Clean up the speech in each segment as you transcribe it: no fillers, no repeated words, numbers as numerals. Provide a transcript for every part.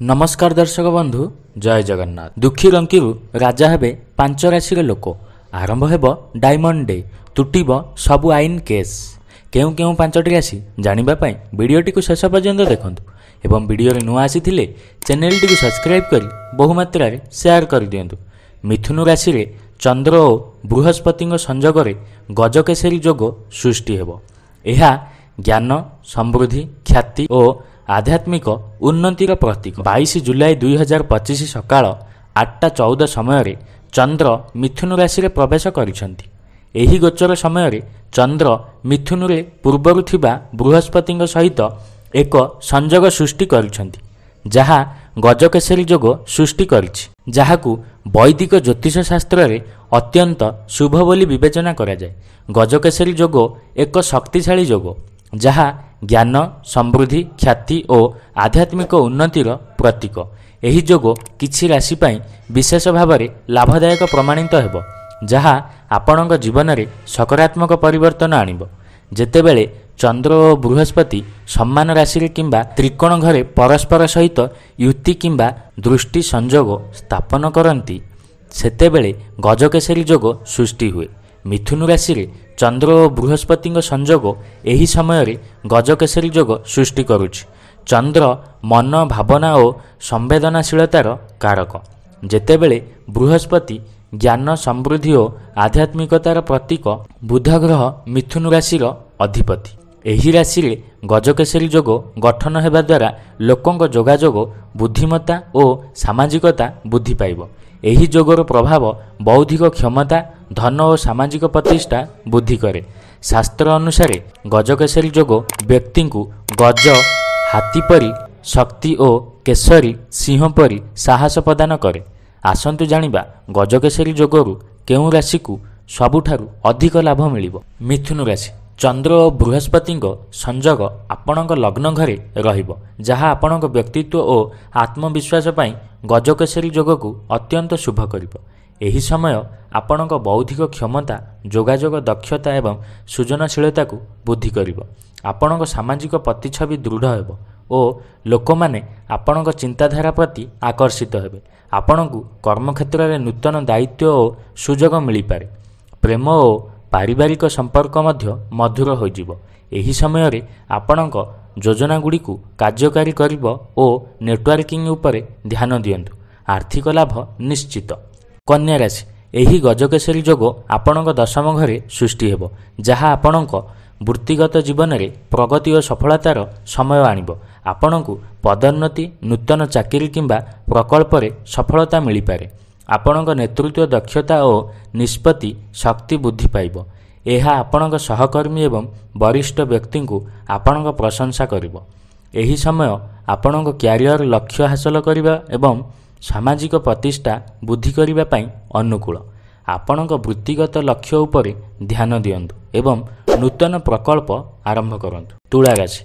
नमस्कार दर्शक बंधु जय जगन्नाथ। दुखी रंकीरू राजा हेबे पांच राशि लोक। आरंभ हेब डायमंड डे, तुटिब सबु आईन केस। केउ केउ पांचटी राशि जानिबा पई वीडियोटी को शेष पर्यंत देखंतु एवं वीडियो रे नुआ आसीथिले चैनल टी को सब्सक्राइब करी बहु मात्रा रे शेयर कर दियंतु। मिथुन राशि रे चंद्र और बृहस्पति संजोग रे गजकेसरी जोग सृष्टि हेब। एहा ज्ञान, समृद्धि, ख्याति और आध्यात्मिक उन्नतिर प्रतीक। 22 जुलाई 2025 सकाळ 8:14 समय चंद्र मिथुन राशि रे प्रवेश करिसंती। एही गोचर समय चंद्र मिथुन रे पूर्वरु थिबा बृहस्पति सहित एक संजोग सृष्टि करिसंती, जहा गजकेसरी जोग सृष्टि करिछि, जाहाकू वैदिक ज्योतिष शास्त्र रे अत्यंत शुभ बोली विवेचना करा जाय। गजकेसरी जोग एक शक्तिशाली जोग, जहा ज्ञान, समृद्धि, ख्याति और आध्यात्मिक उन्नतिर प्रतीक। एही जोग किछि राशि पई विशेष भाव में लाभदायक प्रमाणित हेब, जहा आपणक जीवन में सकारात्मक परिवर्तन आनिब। जेतेबेले चंद्र और बृहस्पति सम्मान राशि रे किंबा त्रिकोण घरे परस्पर सहित युति किंबा दृष्टि संजोग स्थापन करती, सेतेबेले गजकेसरी जोग सृष्टि हुए। मिथुन राशि रे चंद्र और बृहस्पति संजोग एही समय रे गजकेसरी जोग सृष्टि करुछि। चंद्र मन, भावना और संवेदनशीलतार कारक, जेतेबेले बृहस्पति ज्ञान, समृद्धि और आध्यात्मिकतार प्रतीक। बुध ग्रह मिथुन राशि अधिपति। एही राशि रे गजकेसरी जोग गठन हेबा द्वारा लोकंक जोगाजोग, बुद्धिमत्ता और सामाजिकता वृद्धि पाइब। एही जोगर प्रभाव बौद्धिक क्षमता, धन और सामाजिक प्रतिष्ठा वृद्धि करे। शास्त्र अनुसार गजकेसरी जोग व्यक्ति को गज हाथी परी शक्ति और केसरी सिंह परी साहस प्रदान करे। आसंतु जानिबा गजकेसरी जोगरु केउ राशि को सबुठारु अधिक लाभ मिलिबो। मिथुन राशि चंद्र और बृहस्पति संजोग आपणक लग्न घरे रहिबो, जहा आपणक व्यक्तित्व और आत्मविश्वास पई गजकेसरी जोग को अत्यंत शुभ करिबो। एही समय आपणक बौद्धिक क्षमता, जोगाजोग दक्षता एवं सृजनशीलता को वृद्धि करिबो। आपणक सामाजिक प्रतिच्छवि दृढ़ हेबो और लोक माने आपणक चिंताधारा प्रति आकर्षित हेबे। आपणकू कर्मक्षेत्र में नूतन दायित्व और सुजोग मिल पारे। प्रेम और पारिवारिक संपर्क मध्य मधुर होइजिबो। एही समय रे आपणक योजना गुडी को कार्यकारी करिबो और नेटवर्किंग उपरे ध्यान दियंतु। आर्थिक लाभ निश्चित। कन्या राशि एही गजकेसरी जोग आपणक दशम घरे सृष्टि हेबो, जहा आपणक वृत्तिगत जीवन में प्रगति और सफलतार समय आनिबो। आपणकू पदोन्नति, नूतन चाकरी किंबा प्रकल्प रे सफलता मिल पारे। आपणक नेतृत्व दक्षता और निष्पत्ति शक्ति वृद्धि पाइब। एहा आपणक सहकर्मी एवं वरिष्ठ व्यक्ति को आपणक प्रशंसा करिब। एही समय आपणक क्यारियर लक्ष्य हासिल करिबा एवं सामाजिक प्रतिष्ठा वृद्धि करिबा पई अनुकूल। आपणक वृत्तिगत लक्ष्य उपरे ध्यान दियंतु एवं नूतन प्रकल्प आरंभ करंतु। तुला राशि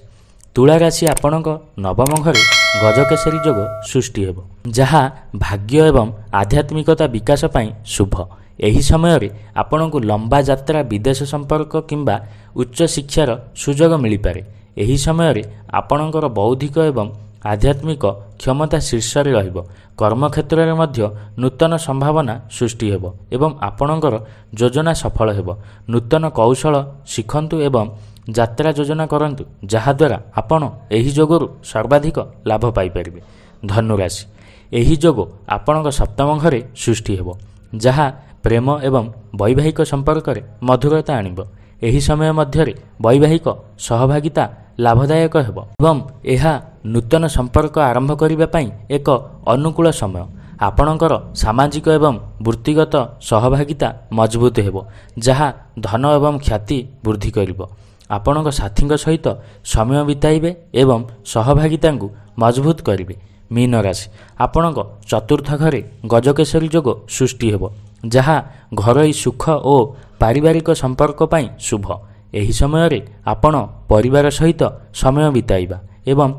तुला राशि आपणक नवम घरे गजकेसरी जोग सृष्टि हेबो, जहा भाग्य एवं आध्यात्मिकता विकास पई शुभ। एही समय रे आपणकू लंबा यात्रा, विदेश संपर्क किंबा उच्च शिक्षार सुजोग मिल पारे। एही समय रे आपणकर बौद्धिक एवं आध्यात्मिक क्षमता शीर्ष रे रहिबो। कर्मक्षेत्र में मध्य नूतन संभावना सृष्टि हेबो एवं आपणकर योजना सफल हेबो। नूतन कौशल शिखंतु एवं यात्रा योजना करंतु, जहाद्वारा आपण एही जोगरु सर्वाधिक लाभ पाई परिबे। धनु राशि एही जोग आपणक सप्तम घरे सृष्टि हेबो, जहा प्रेम एवं वैवाहिक संपर्क रे मधुरता आनिबो। एही समय मध्यरे वैवाहिक सहभागिता लाभदायक हेबो एवं एहा नूतन संपर्क आरंभ करिबा पई एक अनुकूल समय। आपणकर सामाजिक एवं वृत्तिगत सहभागिता मजबूत हेबो, जहा धन एवं ख्याति वृद्धि करिबो। आपणक साथीଙ୍କ सहित समय बिताइबे एवं सहभागिता को मजबूत करिबे। मीन राशि आपणक चतुर्थ घरे गजकेसरी जोग सृष्टि हेबो, जहा घरोई सुख और पारिवारिक संपर्क पई शुभ। एही समय रे आपण परिवार सहित समय बिताइबा एवं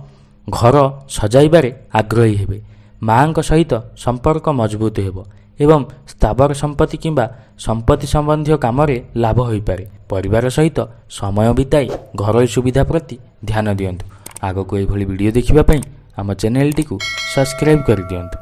घर सजाइबारे आग्रही हेबे। मांक सहित संपर्क मजबूत हेबो एवं स्थावर संपत्ति किंबा संपत्ति संबंधी काम रे लाभ होई पारे। परिवार सहित समय बिताई घरोई सुविधा प्रति ध्यान दियंतु। आगको एभली वीडियो देखिबा पई ଆମ ଚ୍ୟାନେଲଟିକୁ ସବସ୍କ୍ରାଇବ୍ କରିଦିଅନ୍ତୁ।